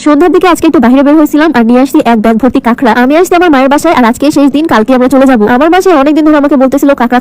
সন্ধ্যার দিকে আজকে একটু বাইরে বের হয়েছিলাম আর নিয়ে আসছি এক ব্যাগ ভর্তি কাঁকড়া। আমি আসছি আমার মায়ের বাসায় আর আজকে শেষ দিন, কালকে আমরা চলে যাবো। আমার বাসায় অনেকদিন ধরে আমাকে বলতেছিল কাঁকড়া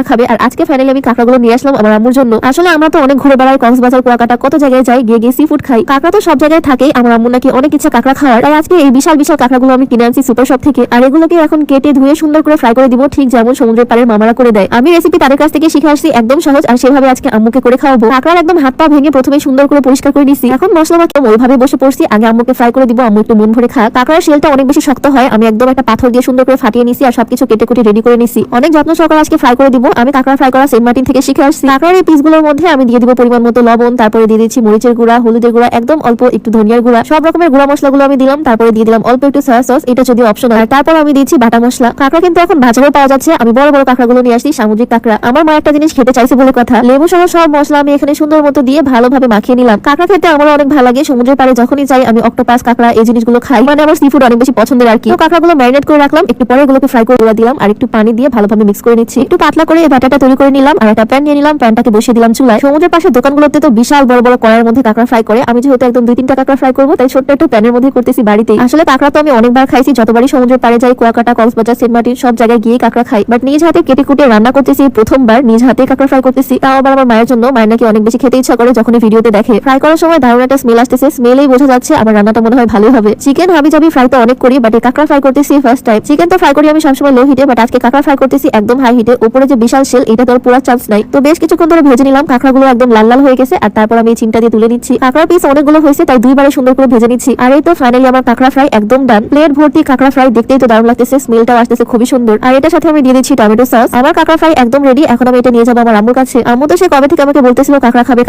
খাবে আর আজকে ফাইনালি আমি কাঁকড়াগুলো নিয়ে আসলাম আমার আম্মুর জন্য। আসলে আমরা তো অনেক ঘুরে বেড়াই, কক্সবাজার, কুয়াকাটা, কত জায়গায় যাই, গিয়ে সি ফুড খাই। কাঁকড়া তো সব জায়গায় থাকে, আমার আম্মু নাকি অনেক ইচ্ছা কাঁকড়া খাওয়ার। আর আজকে এই বিশাল বিশাল কাঁকড়াগুলো আমি কিনে আনছি সুপার শপ থেকে। আর এগুলোকে এখন কেটে ধুয়ে সুন্দর করে ফ্রাই করে দিব, ঠিক যেমন সমুদ্রের পাড়ের মামারা করে দেয়। আমি রেসিপি তাদের কাছ থেকে শিখে আসছি, একদম সহজ, আর সেভাবে আজকে আম্মুকে করে খাওয়াবো। কাঁকড়ার একদম হাত পা ভেঙে প্রথমে সুন্দর করে পরিষ্কার করে নিছি। এখন মশলা মাখিয়ে ওইভাবে বসে পড়ছি, আগে আম্মুকে ফ্রাই করে দিব, আম্মু একটু মন ভরে খা। কাঁকড়ার শেলটা অনেক বেশি শক্ত হয়, আমি একদম একটা পাথর দিয়ে সুন্দর করে ফাটিয়ে নিছি আর সবকিছু কেটে কুটে রেডি করে নিছি। অনেক যত্ন সহকারে আজকে ফ্রাই করে দিব। আমি কাঁকড়া ফ্রাই করা সেন্ট মার্টিন থেকে শিখে আসছি। কাঁকড়ার এই পিসগুলোর মধ্যে আমি দিয়ে দিব পরিমাণ মতো লবণ, তারপরে দিয়ে দিচ্ছি মরিচের গুঁড়া, হলুদের গুঁড়া, একদম অল্প একটু ধনিয়ার গুঁড়া, সব রকমের গুঁড়া মশলাগুলো আমি দিলাম। তারপরে দিয়ে দিলাম অল্প একটু সয়া সস, এটা যদিও অপশনাল। আর তারপর আমি দিচ্ছি বাটা মশলা। কাঁকড়া কিন্তু এখন বাজারেও পাওয়া যাচ্ছে, আমি বড় বড় কাঁকড়াগুলো নিয়ে আসছি, সামুদ্রিক কাঁকড়া। আমার মা একটা জিনিস খেতে চাইছে বলে কথা, লেবু সহ সব মশলা আমি এখানে সুন্দর মতো দিয়ে ভালোভাবে মাখিয়ে নিলাম। কাঁকড়া খেতে আমার অনেক ভালো লাগে, সমুদ্রের পাড়ে যখনই যাই আমি অক্টোপাস, কাঁকড়া এই জিনিসগুলো খাই, মানে আমার সি ফুড অনেক বেশি পছন্দের আর কি। তো কাঁকড়াগুলো ম্যারিনেট করে রাখলাম, একটু পরে এগুলোকে ফ্রাই করে দিলাম আর একটু পানি দিয়ে ভালোভাবে মিক্স করে নিচ্ছি। একটু পাতলা করে এই ব্যাটারটা তৈরি করে নিলাম আর একটা প্যান নিয়ে নিলাম, প্যানটাকে বসিয়ে দিলাম চুলায়। সমুদ্রের পাশে দোকানগুলোতে তো বিশাল বড় বড় কড়াইয়ের মধ্যে কাঁকড়া ফ্রাই করে, আমি যেহেতু একদম 2-3টা কাঁকড়া ফ্রাই করবো, তাই ছোট্ট একটা প্যানের মধ্যে করতেছি বাড়িতেই। আসলে কাঁকড়া তো আমি অনেকবার খাইছি, যতবারই সমুদ্রের পাড়ে যাই, কুয়াকাটা, কক্সবাজার, সেন্ট মার্টিন সব জায়গায় গিয়ে কাঁকড়া খাই, বাট নিজ হাতে কেটে কুটে রান্না করতেছি প্রথমবার, নিজ হাতে কাঁকড়া ফ্রাই করতেছি, তাও আবার আমার মায়ের জন্য। মায়ের নাকি অনেক বেশি খেতে ইচ্ছা করে যখন ভিডিওতে দেখে। ফ্রাই করার সময় দারুণ একটা স্মেল আসতেছে, স্মেলেই বোঝা যাচ্ছে আমার রান্নাটা মনে হয় ভালোই হবে। চিকেন হাবি জাবি ফ্রাই তো অনেক করি, বাট কাঁকড়া ফ্রাই করতেছি ফার্স্ট টাইম। চিকেন তো ফ্রাই করি আমি সবসময় লো হিটে, বাট আজকে কাঁকড়া ফ্রাই করতেছি একদম হাই হিটে। উপরে যে বিশাল শেল, এটা তো পুরো চান্স নাই। তো বেশ কিছুক্ষণ ধরে ভেজে নিলাম, কাঁকড়াগুলো একদম লাল লাল হয়ে গেছে। আর তারপর আমি চিমটা দিয়ে তুলে নিচ্ছি। কাঁকড়ার পিস অনেকগুলো হয়েছে, তাই দুইবারে সুন্দর করে ভেজে নিচ্ছি। আর এই তো ফাইনালি আমার কাঁকড়া ফ্রাই একদম ডান। প্লেট ভর্তি কাঁকড়া ফ্রাই, দেখতেই তো দারুণ লাগতেছে, স্মেলটাও আসতেছে খুবই সুন্দর। আর এটার সাথে আমি দিয়ে দিচ্ছি টমেটো সস। আমার কাঁকড়া ফ্রাই একদম রেডি, এখন আমি এটা নিয়ে যাবো আমার আম্মুর কাছে। আম্মু তো সে কবে থেকে আমাকে বলতেছিল কাঁকড়া খাবে,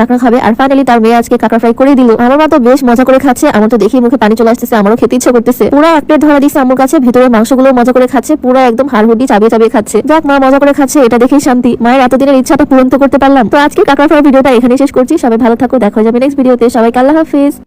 আর ফাইনালি তার মেয়ে আজকে কাঁকড়া ফ্রাই করে দিল। আমার মা তো বেশ মজা করে খাচ্ছে, আমার তো দেখি মুখে পানি চলে আসতেছে, আমারও খেতে ইচ্ছা করতেছে। পুরো এক প্লেট ধরা দিচ্ছে আম্মুর কাছে, ভেতরে মাংসগুলো মজা করে খাচ্ছে, পুরো একদম হাড়হুড্ডি চাবিয়ে চাবিয়ে খাচ্ছে। যাক, মা মজা করে খাচ্ছে, এটা দেখেই শান্তি। মায়ের এতদিনের ইচ্ছাটা পূরণ করতে পারলাম। তো আজকে কাঁকড়া ফ্রাই ভিডিওটা এখানে শেষ করছি। সবাই ভালো থাকো, দেখা হয়ে যাবে নেক্সট ভিডিওতে। সবাইকে আল্লাহ হাফিজ।